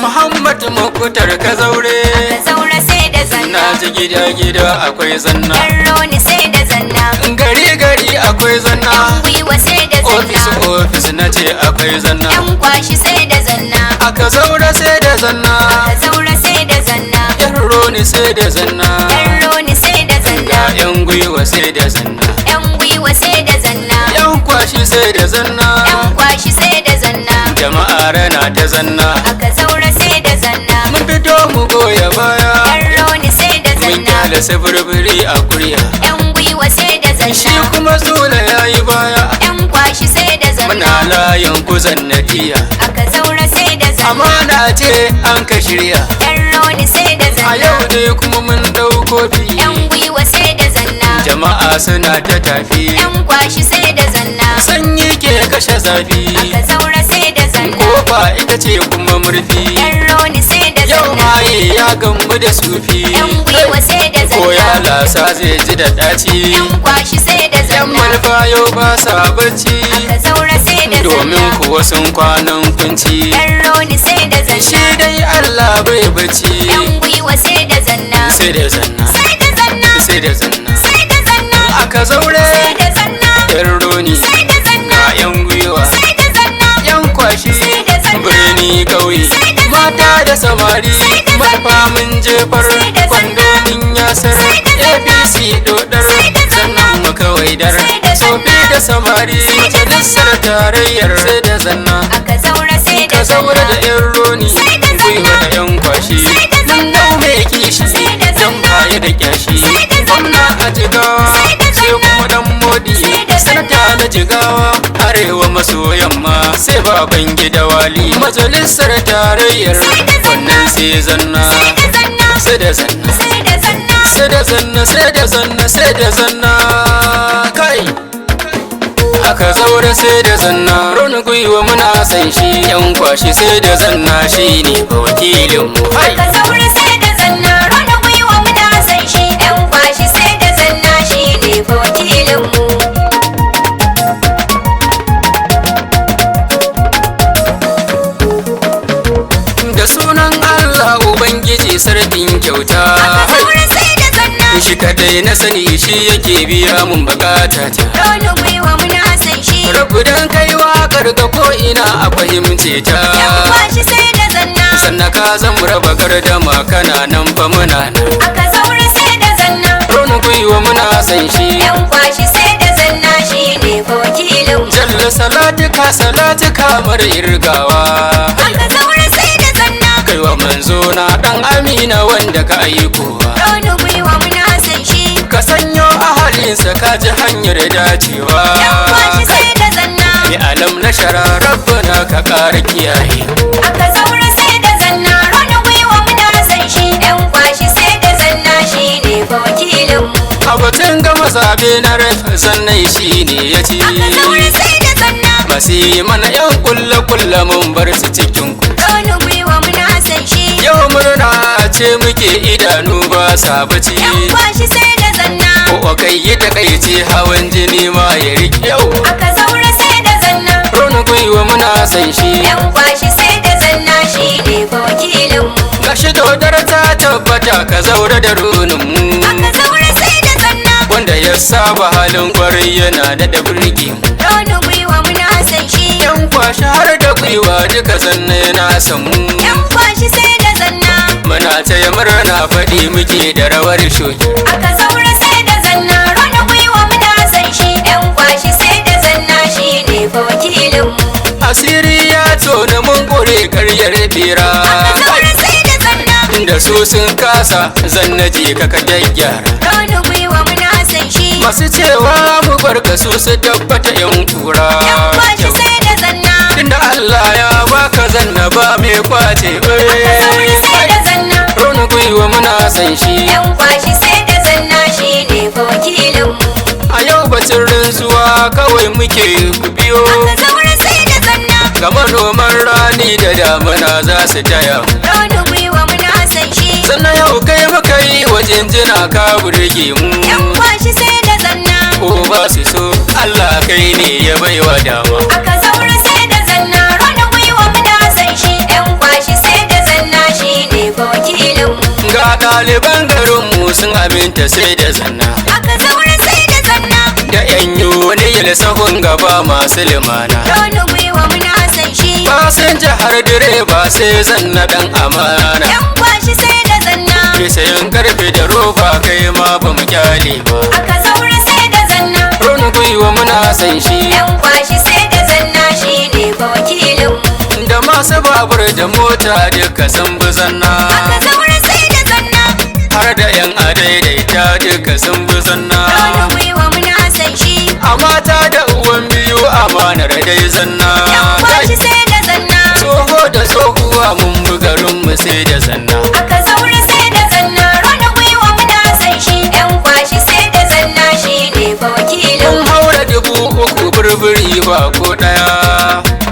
Muhammad Mukutar ka zaure. Ka zaure sai da zanna. Na ji gida akwai zanna. Yan roni sai da zanna. Gari akwai zanna. Yan gwiwa sai da zanna. Ofis na ce akwai zanna. Yan kwashi sai da zanna. Aka zaure sai da zanna. Ka zaure sai da zanna. Yan roni sai da zanna. Yan roni sai da zanna. Yan gwiwa sai da zanna. Yan gwiwa sai da zanna. Yan kwashi sai da zanna. Yan kwashi sai da zanna. Jama'a rana ta zanna. Aka zaure sai da zanna. Mun fito mu goya baya. Yan roni sai da Mun zanna. kyale saburburi a kurya. Yan gwiwa sai da Shi zanna. kuma zula yayi baya. Yan kwashi sai da zanna. Muna layin kuzan nadiya. Aka zaure sai da zanna. Amana ce an ka shirya. Yan roni sai da A zanna. yau dai kuma mun dau kofi. Yan gwiwa sai da zanna. Jama'a suna ta tafi. Yan kwashi sai da zanna. Sanyi ke kashe zafi. Aka zaure sai da zanna. Kofa ita ce kuma murfi. Yan roni sai da Yau zanna. maye ya gamu da sufi. Yan gwiwa sai da Ko ya zanna. lasa zai ji da ɗaci. Yan kwashi sai da Yan zanna. malfa yau ba sa bacci. Aka zaure sai da Domin zanna. kuwa sun kwanan kunci. Yan roni sai da Shi zanna. dai Allah bai bacci. Yan gwiwa sai da zanna. Sai da zanna. Sai da zanna. Sai da zanna. Sai da zanna. Aka zaure. Sai da zanna. Yan roni. Sai da zanna. Ga yan gwiwa. Sai da zanna. Yan kwashi. Sai da zanna. Birni ƙauye. Sai da zanna. Mata da samari. Sai da zanna. Malfa mun jefar. Sai da zanna. Kwandomin yasar. Sai da zanna. APC dodar. Sai da zanna. Sannan mu kawai dar. Sai da zanna. Sofi da samari. Sai da zanna. Majalisar tarayyar. Sai da zanna. Aka zaure sai da Ka zaure da zanna. yan roni. Sai da zanna. Gwiwa da yan kwashi. Sai da zanna. Mun dau mai kishi. Sai da Dan zanna. baya da kyashi. Sai da zanna. Gwamna a jigawa. Sai da Sai zanna. kuma dan modi. Sai da zanna. Sanata na jigawa. Arewa maso yamma. Sai baban gida wali. Majalisar tarayyar. Sai da zanna. Wannan sai zanna. Sai da zanna. Sai da zanna. Sai da zanna. Sai da zanna. Sai da zanna. Sai da zanna. Kai. Aka zaure sai da zanna. Rona gwiwa muna san shi. Yan kwashi sai da zanna. Shi ne fa wakilinmu. Hai. Aka zaure sai da zanna. Rona gwiwa muna san shi. Yan kwashi sai da zanna. Shi ne fa wakilinmu. Da sunan Allah Ubangiji sarkin kyauta. Aka zaure sai da zanna. Shi kadai na sani shi yake biya mun bukata ta. Rona gwiwa muna san shi. Rabu dan kai waƙar ga ko ina a fahimce ta. Yan kwashi sai da zanna. Sannan ka zan raba gardama kana nan fa muna nan. Aka zaure sai da zanna. Rona gwiwa muna san shi. Yan kwashi sai da zanna. Shi ne fa wakilinmu. Jalla salatika mara irgawa. Aka zaure sai da zanna. Kaiwa manzo na dan Amina wanda ka aikowa. Rona gwiwa muna san shi. Ka sanyo ahalinsa ka ji hanyar dacewa. Yan kwashi sai da zanna. Bi alam na shara rabbana ka ƙara kiyaye. Aka zaure sai da zanna. Rona gwiwa muna san shi. Yan kwashi sai da zanna. Shi ne fa wakilinmu. A batun gama zabe na rafa sannan shi ne ya ci. Aka zaure sai da zanna. Masu yi mana yan kulle mun bar su cikin ku. Rona gwiwa muna san shi. Yau murna ce muke idanu ba sa bacci. Yan kwashi sai da zanna. Ko kai yi takaice hawan jini ma ya riƙe yau. Aka zaure sai da zanna. Rona gwiwa muna san shi. Yan kwashi sai da zanna. Shi ne fa wakilinmu. Gashi dodar ta tabbata ka zaure da runin mu. Aka zaure sai da zanna. Wanda ya saba halin kwarai yana da birge mu. Rona gwiwa muna san shi. Yan kwashi har da gwiwa duka zanna yana san mu. Yan kwashi sai da zanna. Muna taya murna faɗi muke da rawar shoki. Aka zaure sai da zanna. Rona gwiwa muna san shi. Yan kwashi sai da zanna. Shi ne fa wakilinmu. Asiri ya tona mun kure karyar bera. Aka zaure sai da zanna. Inda su sun kasa zanna je ka gyaggyara. Rona gwiwa muna san shi. Masu cewa mu barka su tabbata yan kura. Yan kwashi sai da zanna. Tunda Allah ya baka zanna ba mai kwace. Aka zaure sai da zanna. Rona gwiwa muna san shi. Yan kwashi sai da zanna. Shi ne fa wakilinmu. A yau bacin rantsuwa kawai muke ku biyo. Aka zaure sai da zanna. Ga manoman rani da damuna za su taya. Rona gwiwa muna san shi. Sannan yau kai muka yi wajen jina ka burge mu. Yan kwashi sai da zanna. Ko ba su so Allah kai ne ya baiwa dama. Aka zaure sai da zanna. Rona gwiwa muna san shi. Yan kwashi sai da zanna. sahun gaba masu limana. Roni gwiwa muna san shi. Fasinja har direba sai zanna dan amana. Yan kwashi sai da zanna. Ke sayan karfe da roba kai ma ba mu kyale ba. Aka zaure sai da zanna. Roni gwiwa muna san shi. Yan kwashi sai da zanna shi ne fa wakilinmu. Da masu babur da mota duka sun bi zanna. Aka zaure sai da zanna. Har da yan adaidaita duka sun bi zanna. Roni gwiwa muna san shi. A mata da uwan biyu amanar dai zanna. Yan kwashi sai da zanna. Tsoho da tsohuwa mun bi garinmu sai da zanna. Aka zaure sai da zanna. Roni gwiwa muna san shi. Yan kwashi sai da zanna shi ne fa wakilinmu. Mun haura 3,000 burburi ba ko daya.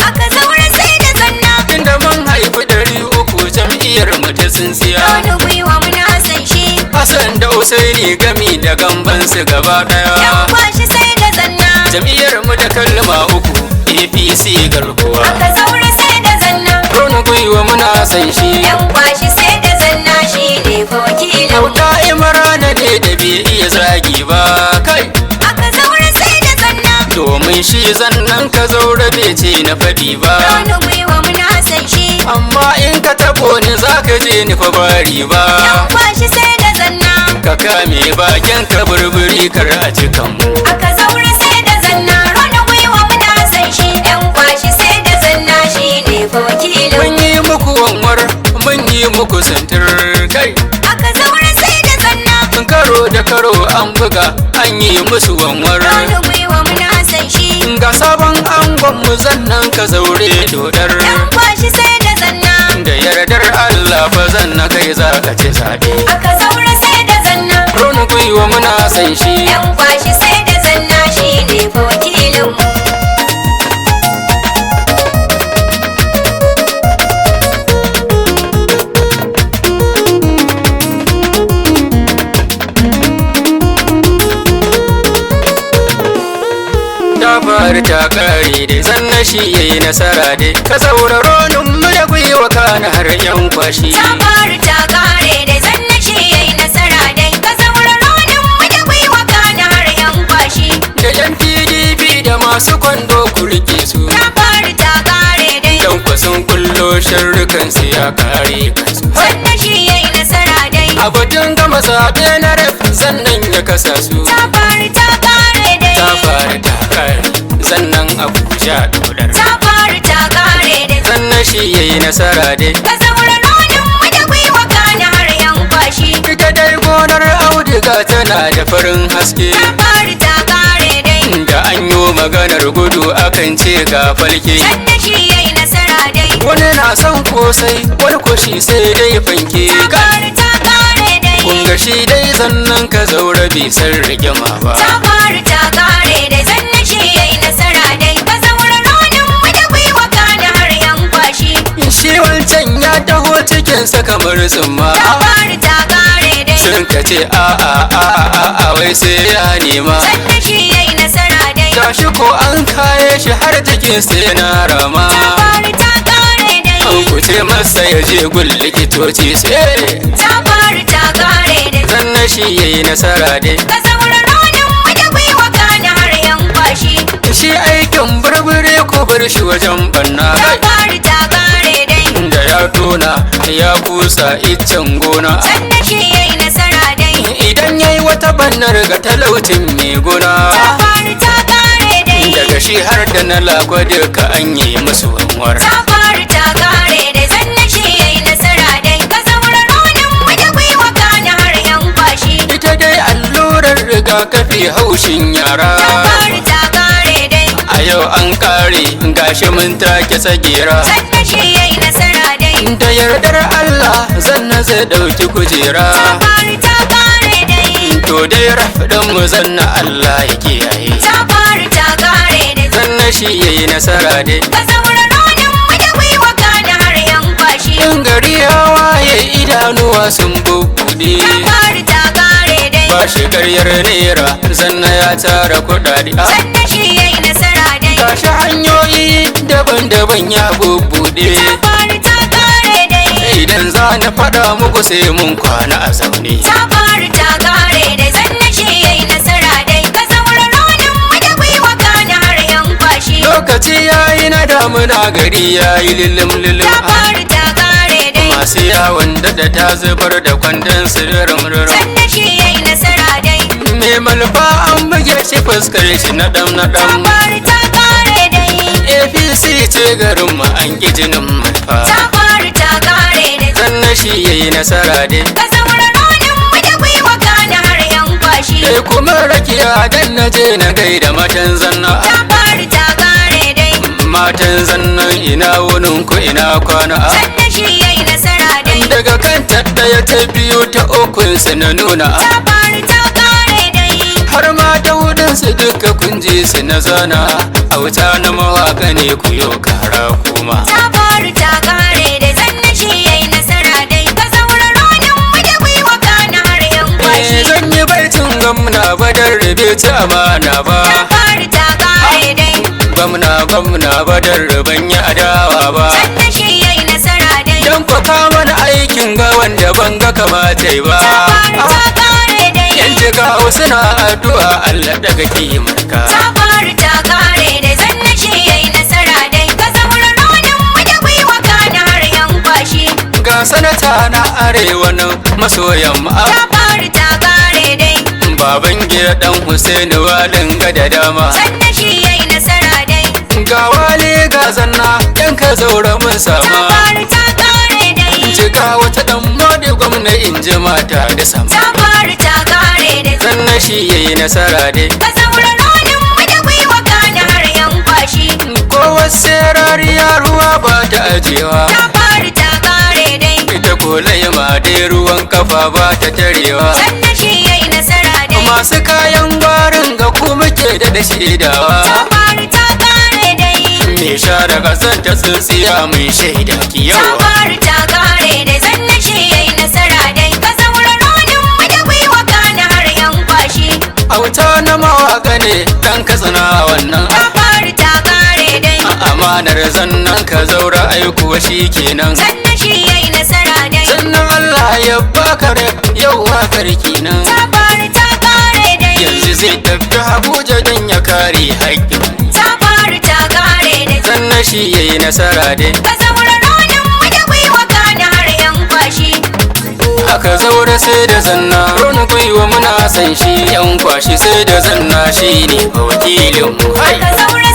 Aka zaure sai da zanna. Inda mun haifi 300 jam'iyyar mu ta tsintsiya. Roni gwiwa muna san shi. Hassan da Usaini gami da gamban su gaba Yan daya. kwashi sai da zanna. Jam'iyyar mu da kalma uku APC garkuwa. Aka zaure sai da zanna. Roni gwiwa muna san shi. Yan kwashi sai da zanna shi ne fa wakilinmu. Auta Imrana ne da bai iya zagi ba kai. Aka zaure sai da zanna. Domin shi zannan ka zaure bai ce na faɗi ba. Roni gwiwa muna san shi. Amma in ka taɓo ni za ka je ni fa bari ba. Yan kwashi sai da zanna. Ka kame bakin ka burburi kar a cikan mu. Aka zaure sai da zanna. Roni gwiwa muna san shi. Yan kwashi sai da zanna shi ne fa wakilinmu. Mun yi muku wanwar, mun yi muku santir kai. Aka zaure sai da zanna. Karo da karo an buga, an yi musu wanwar. Roni gwiwa muna san shi. Ga sabon angon mu zannan ka zaure dodar. Yan kwashi sai da zanna. Da yardar Allah fa zanna kai za ka ci zaɓe. Aka zaure sai da zanna. Roni gwiwa muna san shi. Yan kwashi sai da zanna shi ne fa wakilinmu. Ta faru ta kare dai zanna shi yayi nasara dai. Ka sauraro nun mu da gwiwa kana har yan kwashi. Ta faru ta kare da zanna shi yayi nasara dai. Ka sauraro nan mu da gwiwa kana har yan kwashi. Da yan PDP da masu kwando ku rike su. Ta faru ta kare dai. Dan kwasan kullo sharrukan su ya kare kansu. Zanna shi yayi nasara dai. A batun gama zaɓe na ref sannan ya kasa su. Ta faru ta kare dai. Ta faru ta kare sannan Abuja dodar. Ta faru ta kare dai. Sannan shi yayi nasara dai. Ka sauraro nan mu da gwiwa kana har yan kwashi. Ita dai gonar auduga tana da farin haske. Ta faru ta kare dai. Da an yi maganar gudu akan ce ga falke. Zanna shi yayi nasara dai. Wani na son kosai, wani koshi sai dai fanke. Ta faru ta kare dai. Kun ga shi dai zannan ka zaure bai san rigima ba. Ta faru ta kare dai. Zanna shi yayi nasara dai. Ka sauraro nan mu da gwiwa kana har yan kwashi. Shi wancan ya taho cikinsa kamar tsumma. Ta faru ta kare dai. Sun ka ce a wai sai ya nema. Zanna shi yayi nasara dai. Gashi ko an kaye shi har jikinsa yana rama. Ta faru ta kare dai. An kuce masa ya je gun likitoci sai. Ta faru ta kare dai. Zanna shi yayi nasara dai. Ka sauraro nan mu da gwiwa kana har yan kwashi. Shi aikin burbure ko bar shi wajen banna. Ta faru ta kare dai. Da ya tona ya kusa iccen gona. Zanna shi yayi nasara dai. Idan yayi wata bannar ga talautin mai gona. Ta faru ta kare dai. Daga shi har da na lagwa duka an yi musu wanwar. Ta faru ta kare dai. Zanna shi yayi nasara dai. Ka sauraro nan mu da gwiwa kana har yan kwashi. Ita dai allurar rigakafi haushin yara. Ta faru ta kare dai. A yau an kare gashi mun take tsagera. Zanna shi yayi nasara dai. Da yardar Allah zanna zai dauki kujera. Ta faru ta kare dai. To dai rafɗin mu zanna Allah ya kiyaye. Ta faru ta kare dai. Zanna shi yayi nasara dai. Ka sauraro nan mu da gwiwa kana har yan kwashi. In gari ya waye idanuwa sun bubbuɗe. Ta faru ta kare dai. Ba shi karyar naira zanna ya tara kuɗaɗe. Zanna shi yayi nasara dai. Gashi hanyoyi daban-daban ya bubbuɗe. Ta faru ta kare dai. Idan za na faɗa muku sai mun kwana a zaune. Ta faru ta kare dai. Zanna shi yayi nasara dai. Ka sauraro nan mu da gwiwa kana lokaci yayi na damuna gari yayi lilim lilim ta faru ta kare dai masu yawon da ta zubar da kwandon sirrin rurum sannan shi yayi nasara dai me malfa an buge shi fuskar shi na dam ta faru ta kare dai APC ce garin mu an ki jinin malfa ta faru ta kare dai sannan shi yayi nasara dai ka sauraronin mu da gwiwa kana har yan kwashi sai kuma rakiya dan naje na gaida matan zanna ta faru ta kare dai matan zannan ina wunin ku ina kwana sannan shi yayi nasara dai daga kan ɗaya ta biyu ta ukun su na nuna ta faru ta kare dai har ma ta hudun su duka kunji su na zana a wuta na mawaka ne ku yo kara kuma ta faru ta kare dai sannan shi yayi nasara dai ka sauraronin mu da gwiwa kana har yan kwashi zan yi baitin gwamna badar rabe ci amana ba ta faru ta kare dai gwamna badar ban yi adawa ba sannan shi yayi nasara dai dan ku mana aikin ga wanda ban ga kamata ba ta faru ta kare dai yan jiga suna addu'a Allah daga kimarka ta faru ta kare dai sannan shi yayi nasara dai ka sauraronin mu da gwiwa kana har yan kwashi ga sanata na arewa nan masoyan mu ta faru ta kare dai baban gida dan Hussein walin ga da dama sannan shi yayi nasara dai ga wale ga zanna yan ka zaura mun ta sama faru ta kare dai jiga wata dan mode gwamna in ji mata da sama ta faru ta kare dai sannan shi yayi nasara dai ka sauraronin mu da gwiwa kana har yan kwashi ko wasu rariya ruwa ba ta ajewa ta faru ta kare dai ita kolayma dai ruwan kafa ba ta tarewa sannan shi yayi nasara dai masu kayan gwarin ga ku muke da shaidawa ta faru ta kare dai me share kasan ta tsintsiya mai shaida ki ta yawa faru ta kare dai sannan shi yayi nasara dai ka sauraronin mu da gwiwa kana har yan kwashi auta na mawaka ne dan katsina wannan ta faru ta kare dai amanar zannan ka zaura aikuwa shi kenan sannan shi yayi nasara dai sannan Allah ya baka rep yau wakar kenan ta faru ta kare dai yanzu zai tafi Abuja don ya kare haƙƙin ta faru ta kare dai sannan shi yayi nasara dai ka sauraronin mu da gwiwa kana har yan kwashi aka zaura sai da zanna rona gwiwa muna san shi yan kwashi sai da zanna shi ne wakilin mu aka zaura